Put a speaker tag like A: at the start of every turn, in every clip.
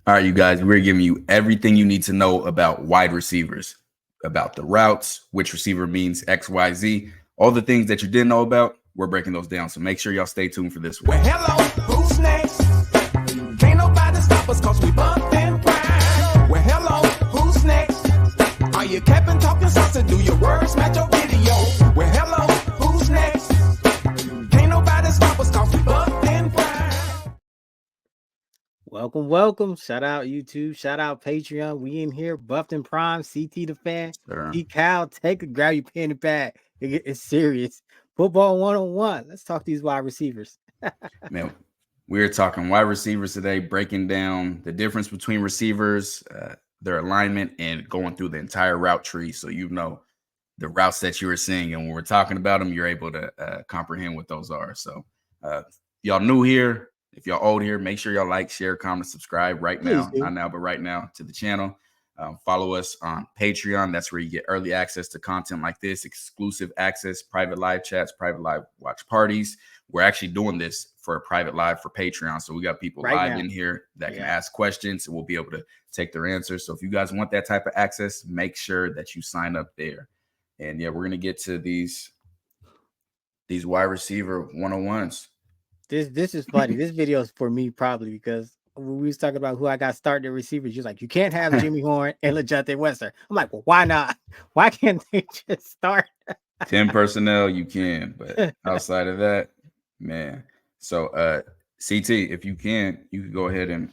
A: All right, you guys, we're giving you everything you need to know about wide receivers, about the routes, which receiver means X, Y, Z, all the things that you didn't know about. We're breaking those down. So make sure y'all stay tuned for this one.
B: Well, hello, who's next? Can't nobody stop us cause we bumped and grind. Well, hello, who's next? Are you capping, talking sauce, do your words match your video? Well, hello, who's next? Can't nobody stop us cause we bumped and grind.
C: Welcome. Shout out YouTube. Shout out Patreon. We in here. Buffed and Prime. CT the Fan.
A: Sure.
C: Cal, grab your pen and pad. It's serious. Football 101. Let's talk these wide receivers.
A: Man, we're talking wide receivers today, breaking down the difference between receivers, their alignment, and going through the entire route tree. So you know the routes that you were seeing. And when we're talking about them, you're able to comprehend what those are. So y'all new here. If y'all old here, make sure y'all like, share, comment, subscribe right now. Not now, but right now to the channel. Follow us on Patreon. That's where you get early access to content like this, exclusive access, private live chats, private live watch parties. We're actually doing this for a private live for Patreon. So we got people live in here that can ask questions and we'll be able to take their answers. So if you guys want that type of access, make sure that you sign up there. And yeah, we're going to get to these wide receiver 101s.
C: This is funny. This video is for me probably because when we was talking about who I got starting receivers, you're like, you can't have Jimmy Horn and LeJohntay Wester. I'm like, well, why not? Why can't they just start?
A: 10 personnel, you can, but outside of that, man. So CT, if you can go ahead and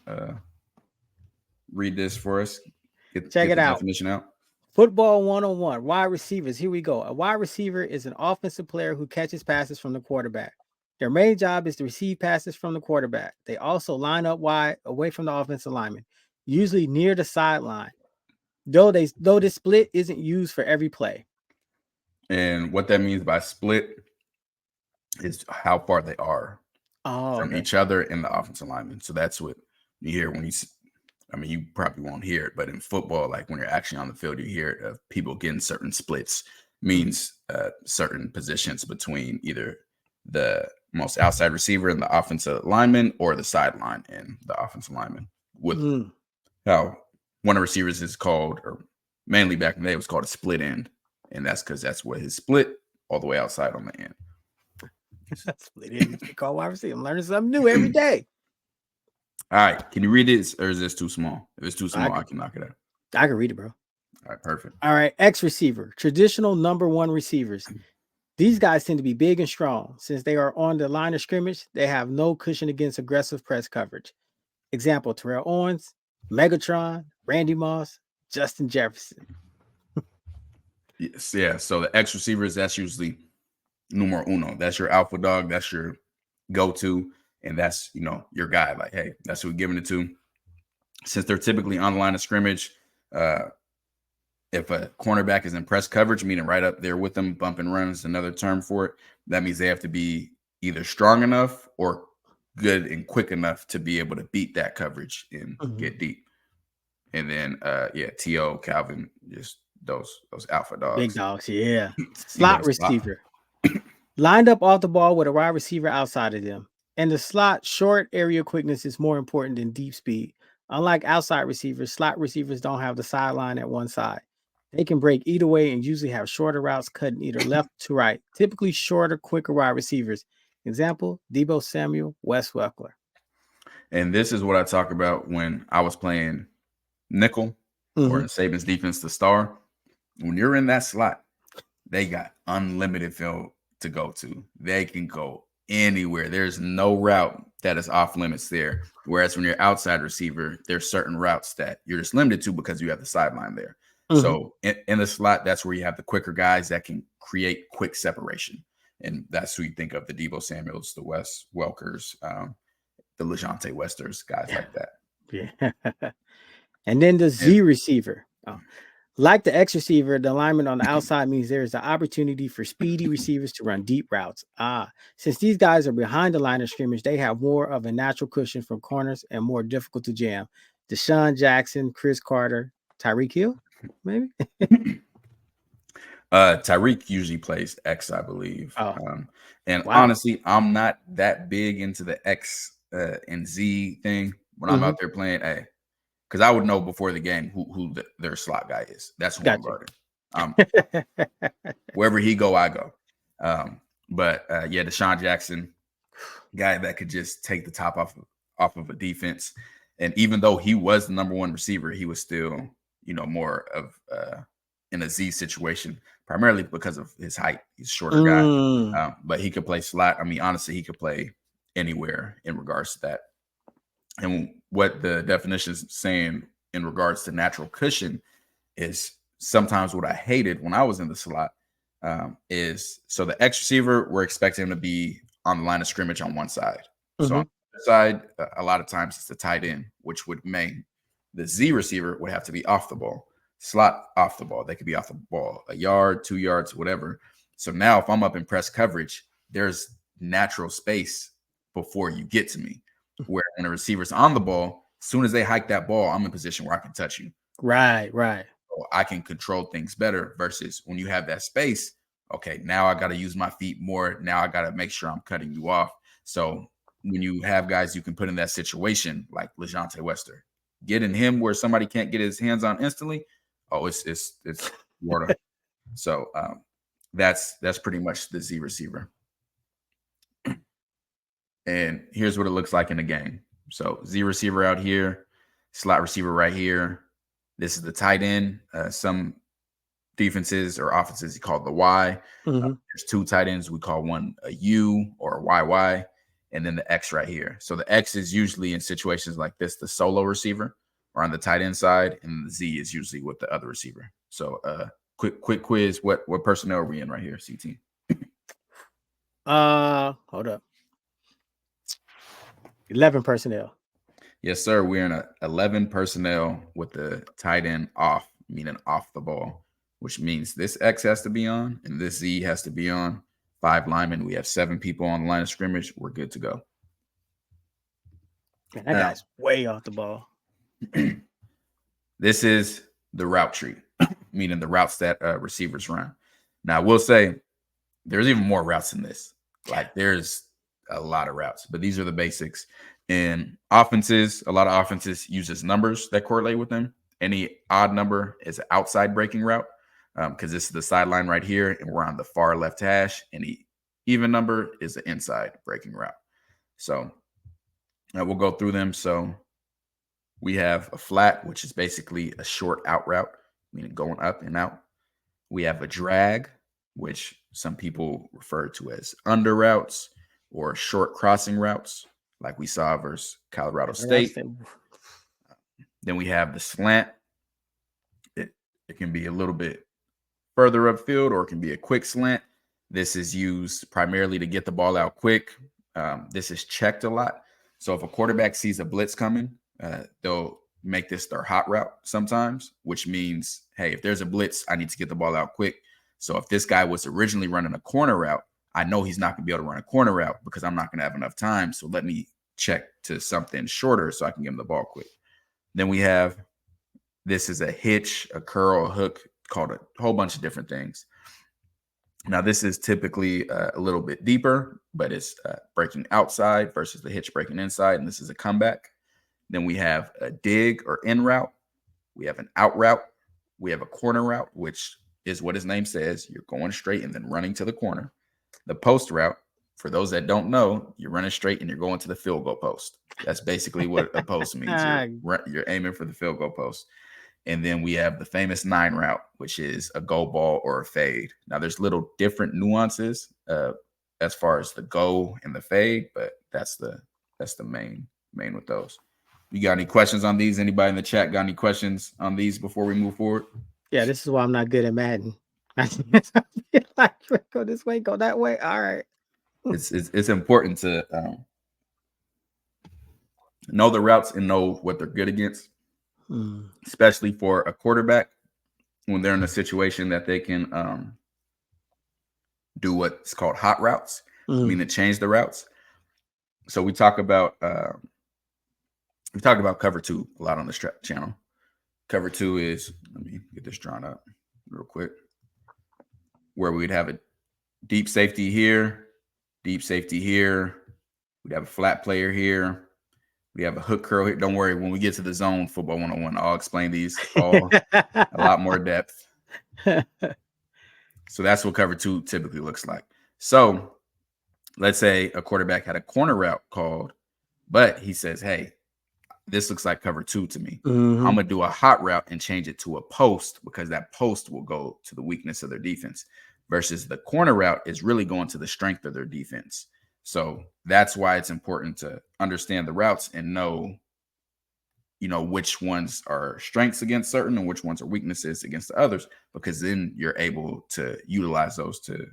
A: read this for us.
C: Check it out.
A: Definition out.
C: Football 101, wide receivers. Here we go. A wide receiver is an offensive player who catches passes from the quarterback. Their main job is to receive passes from the quarterback. They also line up wide away from the offensive lineman, usually near the sideline. Though this split isn't used for every play.
A: And what that means by split is how far they are from each other in the offensive lineman. So that's what you hear when you probably won't hear it, but in football, like when you're actually on the field, you hear it of people getting certain splits, means certain positions between either the most outside receiver and the offensive lineman or the sideline and the offensive lineman. With how one of the receivers is called, or mainly back in the day, it was called a split end. And that's because that's what his split all the way outside on the end.
C: Split end. They call wide receiver. I'm learning something new every day.
A: All right. Can you read it, or is this too small? If it's too small, I can knock it out.
C: I can read it, bro.
A: All right, perfect.
C: All right, X receiver, traditional number one receivers. These guys tend to be big and strong. Since they are on the line of scrimmage, they have no cushion against aggressive press coverage. Example, Terrell Owens, Megatron, Randy Moss, Justin Jefferson.
A: Yes, yeah. So the X receivers, that's usually numero uno. That's your alpha dog. That's your go-to. And that's, your guy. Like, hey, that's who we're giving it to. Since they're typically on the line of scrimmage, if a cornerback is in press coverage, meaning right up there with them, bump and run is another term for it. That means they have to be either strong enough or good and quick enough to be able to beat that coverage and get deep. And then, T.O., Calvin, just those alpha dogs.
C: Big dogs, yeah. Slot receiver. Lined up off the ball with a wide receiver outside of them. In the slot, short area quickness is more important than deep speed. Unlike outside receivers, slot receivers don't have the sideline at one side. They can break either way and usually have shorter routes cutting either left to right. Typically shorter, quicker wide receivers. Example, Deebo Samuel, Wes Welker.
A: And this is what I talk about when I was playing nickel or in Saban's defense, the star. When you're in that slot, they got unlimited field to go to. They can go anywhere. There's no route that is off limits there. Whereas when you're outside receiver, there's certain routes that you're just limited to because you have the sideline there. So in the slot, that's where you have the quicker guys that can create quick separation. And that's who you think of, the Deebo Samuels, the Wes Welkers, the LeJohntay Westers, guys like that.
C: Yeah. And then the Z receiver. Like the X receiver, the alignment on the outside means there is the opportunity for speedy receivers to run deep routes. Since these guys are behind the line of scrimmage, they have more of a natural cushion from corners and more difficult to jam. Deshaun Jackson, Chris Carter, Tyreek Hill, maybe?
A: Tyreek usually plays X, I believe. Honestly, I'm not that big into the X and Z thing. When I'm out there playing, hey, because I would know before the game who their slot guy is. That's who I'm guarding. Wherever he go, I go. But Deshaun Jackson, guy that could just take the top off of a defense. And even though he was the number one receiver, he was still, more of in a Z situation, primarily because of his height. He's a shorter guy, but he could play slot. I mean, honestly, he could play anywhere in regards to that. And what the definition is saying in regards to natural cushion is sometimes what I hated when I was in the slot is so the X receiver, we're expecting him to be on the line of scrimmage on one side. So on the other side, a lot of times it's the tight end, which would mean the Z receiver would have to be off the ball, slot off the ball. They could be off the ball 1 yard, 2 yards, whatever. So now if I'm up in press coverage, there's natural space before you get to me. Where when a receiver's on the ball, as soon as they hike that ball, I'm in a position where I can touch you.
C: Right.
A: So I can control things better versus when you have that space. Okay, now I got to use my feet more. Now I got to make sure I'm cutting you off. So when you have guys you can put in that situation, like LeJontay Wester, getting him where somebody can't get his hands on instantly. Oh, it's water. So that's pretty much the Z receiver. And here's what it looks like in the game. So Z receiver out here, slot receiver right here. This is the tight end. Some defenses or offenses you call the Y. There's 2 tight ends. We call one a U or a YY, and then the X right here. So the X is usually in situations like this, the solo receiver or on the tight end side, and the Z is usually with the other receiver. So quick quiz. What personnel are we in right here, CT?
C: Hold up. 11 personnel.
A: Yes, sir. We're in 11 personnel with the tight end off, meaning off the ball, which means this X has to be on and this Z has to be on. 5 linemen. We have 7 people on the line of scrimmage. We're good to go.
C: Man, that guy's way off the ball.
A: This is the route tree, meaning the routes that receivers run. Now, I will say there's even more routes than this. Like there's a lot of routes, but these are the basics. And offenses, a lot of offenses uses numbers that correlate with them. Any odd number is an outside breaking route because this is the sideline right here, and we're on the far left hash. Any even number is an inside breaking route. So we'll go through them. So we have a flat, which is basically a short out route, meaning going up and out. We have a drag, which some people refer to as under routes or short crossing routes, like we saw versus Colorado State. Then we have the slant. It can be a little bit further upfield or it can be a quick slant. This is used primarily to get the ball out quick. This is checked a lot. So if a quarterback sees a blitz coming, they'll make this their hot route sometimes, which means, hey, if there's a blitz, I need to get the ball out quick. So if this guy was originally running a corner route, I know he's not going to be able to run a corner route because I'm not going to have enough time. So let me check to something shorter so I can get him the ball quick. Then we have, this is a hitch, a curl, a hook, called a whole bunch of different things. Now, this is typically a little bit deeper, but it's breaking outside versus the hitch breaking inside. And this is a comeback. Then we have a dig or in route. We have an out route. We have a corner route, which is what his name says. You're going straight and then running to the corner. The post route, for those that don't know, you're running straight and you're going to the field goal post. That's basically what a post means. You're aiming for the field goal post. And then we have the famous 9 route, which is a go ball or a fade. Now, there's little different nuances as far as the go and the fade, but that's the main with those. You got any questions on these? Anybody in the chat got any questions on these before we move forward?
C: Yeah, this is why I'm not good at Madden. I feel like go this way, go that way. All right.
A: It's important to know the routes and know what they're good against, especially for a quarterback when they're in a situation that they can do what's called hot routes, meaning change the routes. So we talk about cover 2 a lot on this channel. Cover 2 is, let me get this drawn up real quick, where we'd have a deep safety here, we'd have a flat player here, We have a hook curl here. Don't worry. When we get to the zone football 101, I'll explain these all a lot more depth. So that's what cover 2 typically looks like. So let's say a quarterback had a corner route called, but he says, hey, this looks like cover 2 to me.
C: Mm-hmm.
A: I'm going to do a hot route and change it to a post because that post will go to the weakness of their defense versus the corner route is really going to the strength of their defense. So that's why it's important to understand the routes and know, which ones are strengths against certain and which ones are weaknesses against the others, because then you're able to utilize those to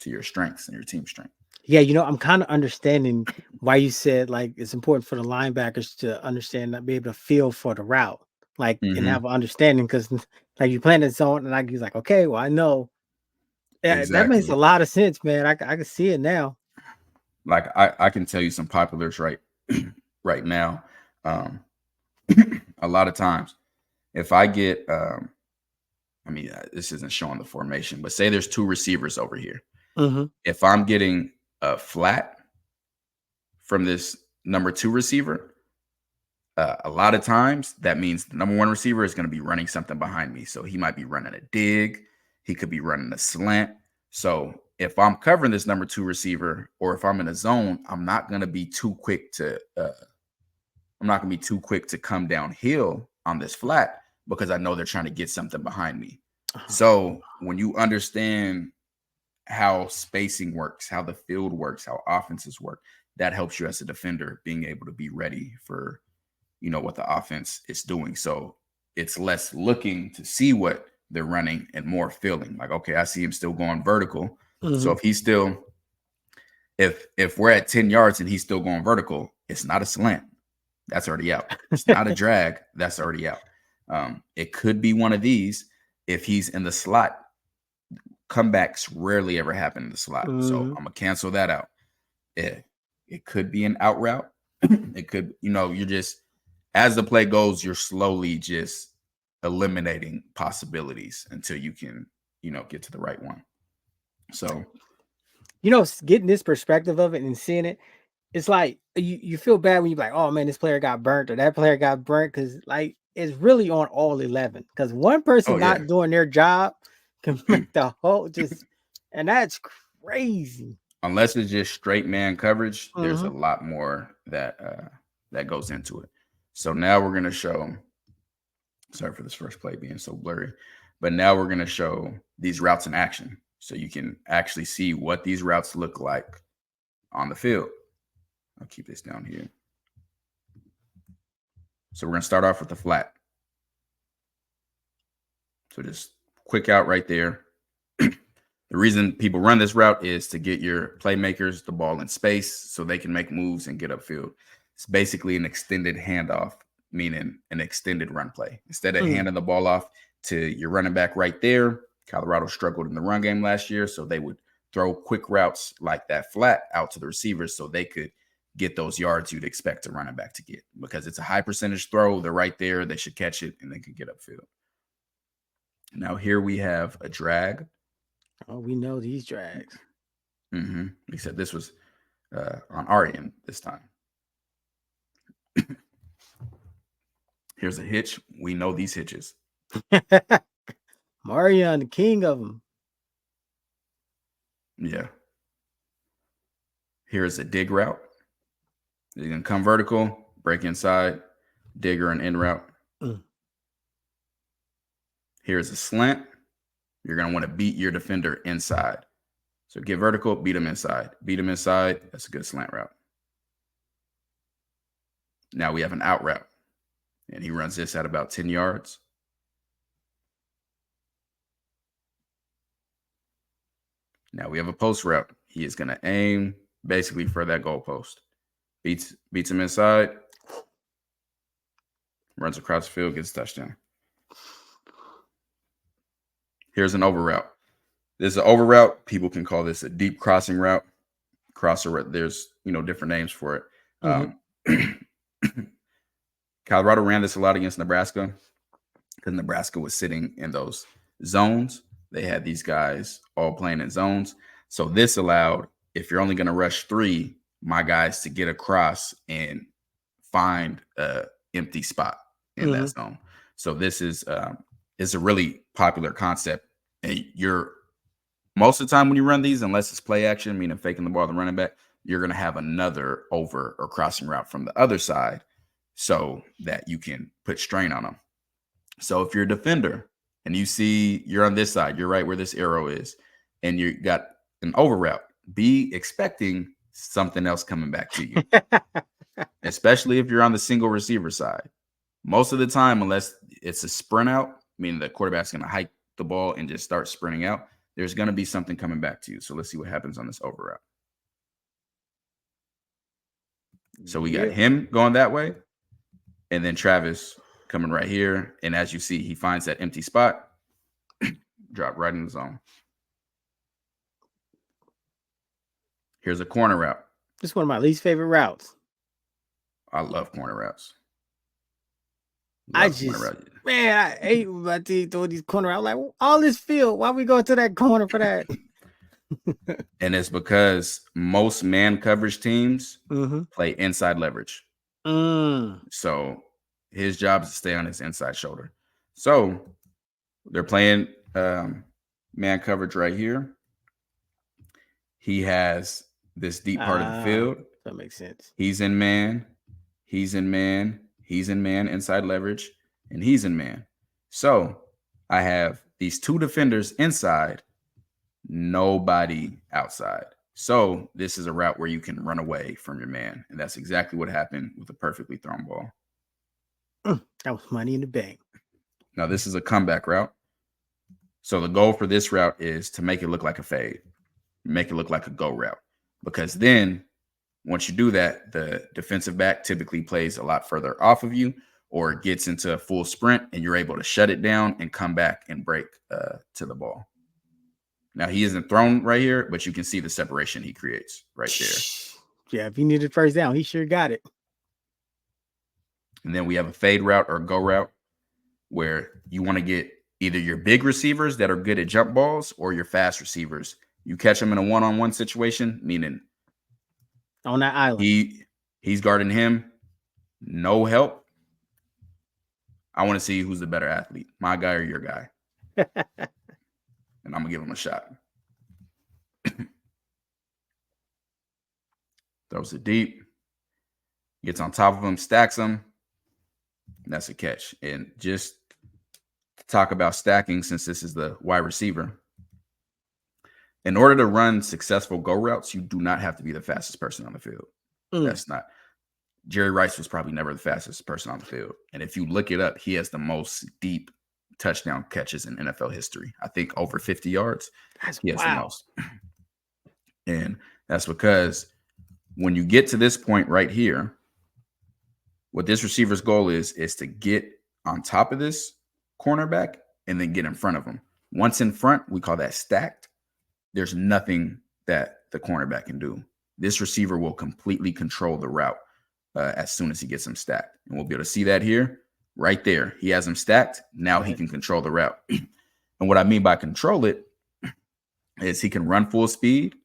A: your strengths and your team strength.
C: Yeah, I'm kind of understanding why you said like it's important for the linebackers to understand that, be able to feel for the route, like and have an understanding, because like you playing the zone and like he's like, okay, well I know. Yeah,
A: Exactly.
C: that makes a lot of sense, man. I can see it now.
A: Like I can tell you some populars right now. A lot of times, if I get, this isn't showing the formation, but say there's 2 receivers over here.
C: Mm-hmm.
A: If I'm getting a flat from this number 2 receiver, a lot of times that means the number 1 receiver is going to be running something behind me. So he might be running a dig. He could be running a slant. So if I'm covering this number 2 receiver, or if I'm in a zone, I'm not going to be too quick to come downhill on this flat because I know they're trying to get something behind me. So when you understand how spacing works, how the field works, how offenses work, that helps you as a defender being able to be ready for, what the offense is doing. So it's less looking to see what they're running and more feeling like, okay, I see him still going vertical. Mm-hmm. So if he's still, if we're at 10 yards and he's still going vertical, it's not a slant. That's already out. It's not a drag. That's already out. It could be one of these. If he's in the slot, comebacks rarely ever happen in the slot. Mm-hmm. So I'm going to cancel that out. It could be an out route. It could, you're just, as the play goes, you're slowly just eliminating possibilities until you can, get to the right one. So,
C: getting this perspective of it and seeing it, it's like you feel bad when you're like, oh man, this player got burnt or that player got burnt, because like it's really on all 11. Because one person not doing their job can make the whole and that's crazy.
A: Unless it's just straight man coverage, there's a lot more that goes into it. So now we're gonna show. Sorry for this first play being so blurry, but now we're gonna show these routes in action, so you can actually see what these routes look like on the field. I'll keep this down here. So we're going to start off with the flat. So just quick out right there. The reason people run this route is to get your playmakers the ball in space so they can make moves and get upfield. It's basically an extended handoff, meaning an extended run play. Instead of handing the ball off to your running back right there, Colorado struggled in the run game last year, so they would throw quick routes like that flat out to the receivers so they could get those yards you'd expect a running back to get, because it's a high percentage throw. They're right there. They should catch it and they can get upfield. Now here we have a drag.
C: Oh, we know these drags.
A: Except this was on our end this time. Here's a hitch. We know these hitches.
C: Marion, the king of them.
A: Yeah. Here's a dig route. You're going to come vertical, break inside, digger and in route. Here's a slant. You're going to want to beat your defender inside. So get vertical, beat him inside. Beat him inside. That's a good slant route. Now we have an out route. And he runs this at about 10 yards. Now we have a post route. He is going to aim basically for that goal post. Beats him inside. Runs across the field, gets a touchdown. Here's an over route. This is an over route. People can call this a deep crossing route. Crosser route. There's different names for it. Colorado ran this a lot against Nebraska because Nebraska was sitting in those zones. They had these guys all playing in zones. So this allowed, if you're only going to rush 3, my guys to get across and find a empty spot in that zone. So this is a really popular concept. And you're most of the time when you run these, unless it's play action, meaning faking the ball to running back, you're going to have another over or crossing route from the other side so that you can put strain on them. So if you're a defender and you see you're on this side, you're right where this arrow is, and you got an over route, be expecting something else coming back to you, especially if you're on the single receiver side. Most of the time, unless it's a sprint out, meaning the quarterback's going to hike the ball and just start sprinting out, there's going to be something coming back to you. So let's see what happens on this over route. So we got him going that way, and then Travis coming right here. And as you see, he finds that empty spot, drop right in the zone. Here's a corner route.
C: This is one of my least favorite routes.
A: I love corner routes.
C: I hate when my team throw these corner routes. Like, all this field, why we go to that corner for that?
A: And it's because most man coverage teams play inside leverage. So his job is to stay on his inside shoulder. So they're playing man coverage right here. He has this deep part of the field.
C: That makes sense.
A: He's in man. He's in man. He's in man inside leverage. And he's in man. So I have these two defenders inside, nobody outside. So this is a route where you can run away from your man. And that's exactly what happened with a perfectly thrown ball.
C: That was money in the bank.
A: Now, this is a comeback route. So the goal for this route is to make it look like a fade, make it look like a go route. Because then once you do that, the defensive back typically plays a lot further off of you or gets into a full sprint, and you're able to shut it down and come back and break to the ball. Now, he isn't thrown right here, but you can see the separation he creates right there.
C: Yeah, if he needed first down, he sure got it.
A: And then we have a fade route or go route where you want to get either your big receivers that are good at jump balls or your fast receivers. You catch them in a one-on-one situation, meaning
C: on that island.
A: He's guarding him, no help. I want to see who's the better athlete, my guy or your guy. And I'm going to give him a shot. Throws it deep. Gets on top of him, stacks him. And that's a catch. And just to talk about stacking, since this is the wide receiver, in order to run successful go routes, you do not have to be the fastest person on the field. That's not. Jerry Rice was probably never the fastest person on the field. And if you look it up, he has the most deep touchdown catches in NFL history. I think over 50 yards. He has the most. And that's because when you get to this point right here, what this receiver's goal is to get on top of this cornerback and then get in front of him. Once in front, we call that stacked. There's nothing that the cornerback can do. This receiver will completely control the route as soon as he gets him stacked. And we'll be able to see that here, right there. He has him stacked. Now he can control the route. And what I mean by control it is he can run full speed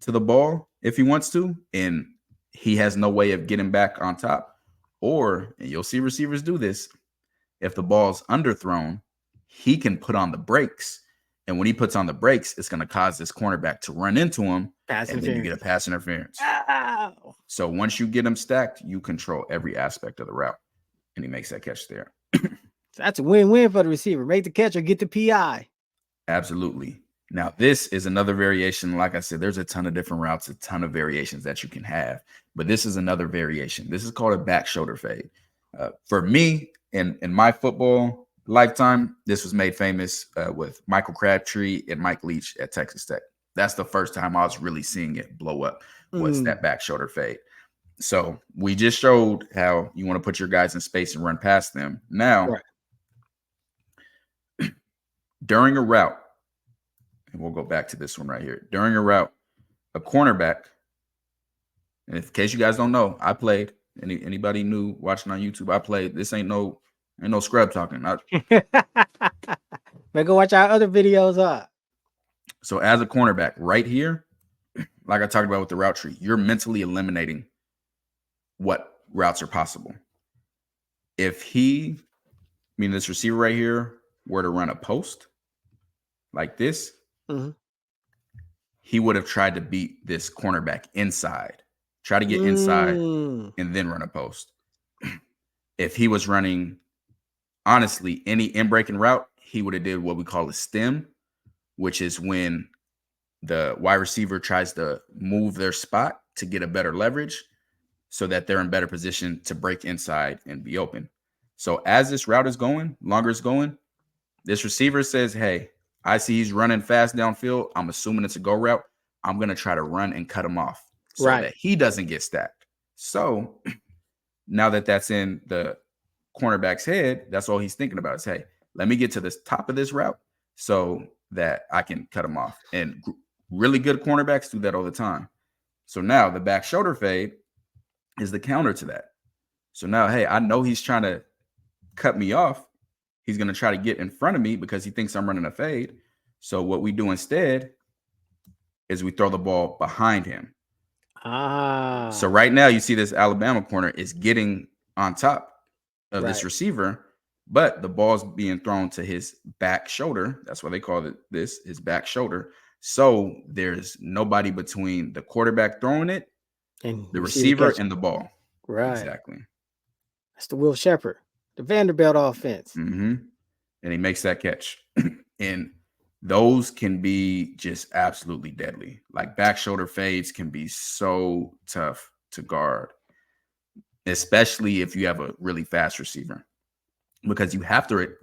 A: to the ball if he wants to, and he has no way of getting back on top. Or, and you'll see receivers do this, if the ball's underthrown, he can put on the brakes. And when he puts on the brakes, it's going to cause this cornerback to run into him. And then you get a pass interference.
C: Ow.
A: So once you get him stacked, you control every aspect of the route. And he makes that catch there.
C: That's a win-win for the receiver. Make the catch or get the PI.
A: Absolutely. Now, this is another variation. Like I said, there's a ton of different routes, a ton of variations that you can have. But this is another variation. This is called a back shoulder fade. For me, in my football lifetime, this was made famous with Michael Crabtree and Mike Leach at Texas Tech. That's the first time I was really seeing it blow up, was that back shoulder fade. So we just showed how you want to put your guys in space and run past them. Now, during a route, and we'll go back to this one right here. During a route, a cornerback, and in case you guys don't know, I played. Anybody new watching on YouTube, I played. This ain't no scrub talking.
C: But go watch our other videos.
A: So as a cornerback right here, like I talked about with the route tree, you're mentally eliminating what routes are possible. If this receiver right here, were to run a post like this, he would have tried to beat this cornerback inside, try to get inside and then run a post. If he was running, honestly, any in-breaking route, he would have did what we call a stem, which is when the wide receiver tries to move their spot to get a better leverage so that they're in better position to break inside and be open. So as this route is going, longer it's going, this receiver says, hey, I see he's running fast downfield. I'm assuming it's a go route. I'm going to try to run and cut him off so that he doesn't get stacked. So now that that's in the cornerback's head, that's all he's thinking about is, hey, let me get to the top of this route so that I can cut him off. And really good cornerbacks do that all the time. So now the back shoulder fade is the counter to that. So now, hey, I know he's trying to cut me off. He's going to try to get in front of me because he thinks I'm running a fade. So what we do instead is we throw the ball behind him. So right now you see this Alabama corner is getting on top of this receiver, but the ball's being thrown to his back shoulder. That's why they call it his back shoulder. So there's nobody between the quarterback throwing it, and the receiver and the ball.
C: Right.
A: Exactly.
C: That's the Will Shepherd, the Vanderbilt offense.
A: And he makes that catch. And those can be just absolutely deadly. Like back shoulder fades can be so tough to guard, especially if you have a really fast receiver, because you have to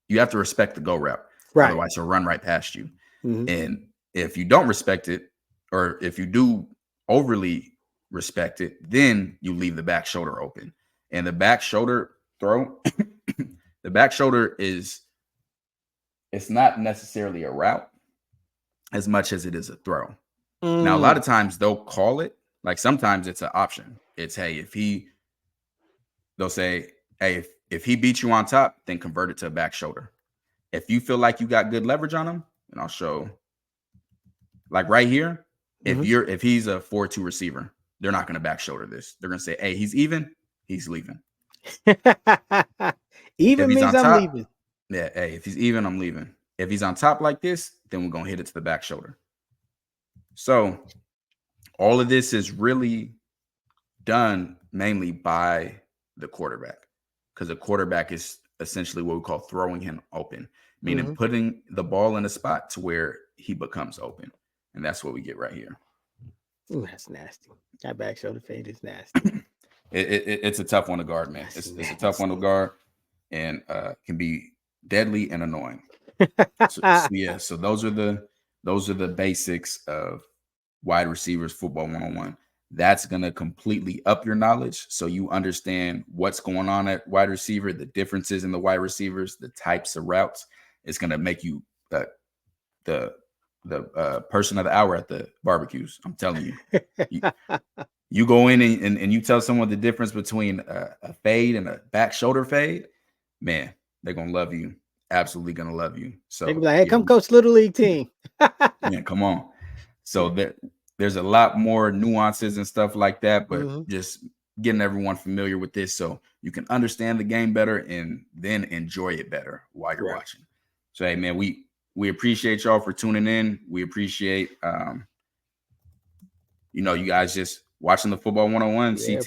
A: respect the go route. Otherwise he'll run right past you. And if you don't respect it, or if you do overly respect it, then you leave the back shoulder open. And the back shoulder throw, the back shoulder it's not necessarily a route as much as it is a throw. Now, a lot of times they'll call it, like sometimes it's an option. It's, hey, they'll say, hey, if he beats you on top, then convert it to a back shoulder. If you feel like you got good leverage on him, and I'll show, like right here, if he's a 4-2 receiver, they're not going to back shoulder this. They're going to say, hey, he's even, he's leaving.
C: Even means I'm leaving.
A: Yeah, hey, if he's even, I'm leaving. If he's on top like this, then we're going to hit it to the back shoulder. So all of this is really done mainly by the quarterback, because the quarterback is essentially what we call throwing him open, meaning putting the ball in a spot to where he becomes open. And that's what we get right here.
C: Ooh, that's nasty. That back shoulder fade is nasty.
A: It's a tough one to guard, man. It's a tough one to guard, and can be deadly and annoying. So those are the basics of wide receivers football 101. That's going to completely up your knowledge, so you understand what's going on at wide receiver, the differences in the wide receivers, the types of routes. It's going to make you the person of the hour at the barbecues. I'm telling you. You go in and you tell someone the difference between a fade and a back shoulder fade, man, they're going to love you. Absolutely going to love you. So
C: they're like, hey, come coach Little League team.
A: Yeah, come on. So there's a lot more nuances and stuff like that, but just getting everyone familiar with this so you can understand the game better and then enjoy it better while you're watching. So, hey, man, we appreciate y'all for tuning in. We appreciate, you guys just watching the Football 101. CT,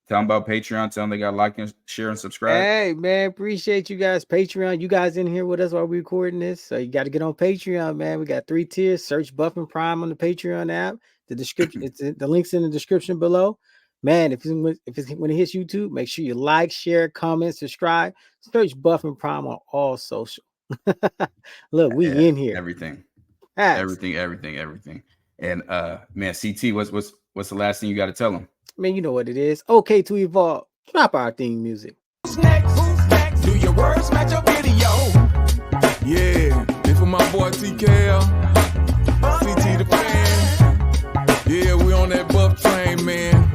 A: tell them about Patreon. Tell them they got to like and share and subscribe.
C: Hey, man, appreciate you guys. Patreon, you guys in here with us while we're recording this. So you got to get on Patreon, man. We got 3 tiers. Search Buff and Prime on the Patreon app. The description, the link's in the description below. Man, when it hits YouTube, make sure you like, share, comment, subscribe. Search Buff and Prime on all social. Look, we in here.
A: Everything. And man, CT, what's the last thing you got to tell them?
C: Man, you know what it is. Okay, to evolve. Drop our theme music.
B: Who's next? Do your words match your video?
D: Yeah, this for my boy TKL, CT the fan. Yeah, we on that Buff train, man.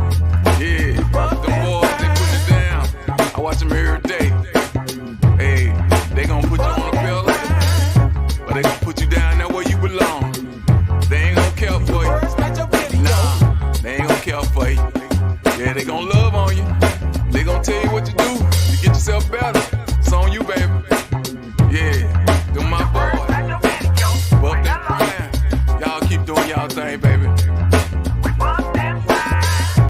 D: Yeah, the boys, they put it down. I watch them every day. Hey, they gonna put you on a pillar, but they gonna put you down there where you belong. They ain't gonna care for you. Nah, they ain't gonna care for you. Yeah, they gonna love yourself better. It's on you, baby. Yeah, them my boys. Buff that prime. Y'all keep doing y'all thing, baby.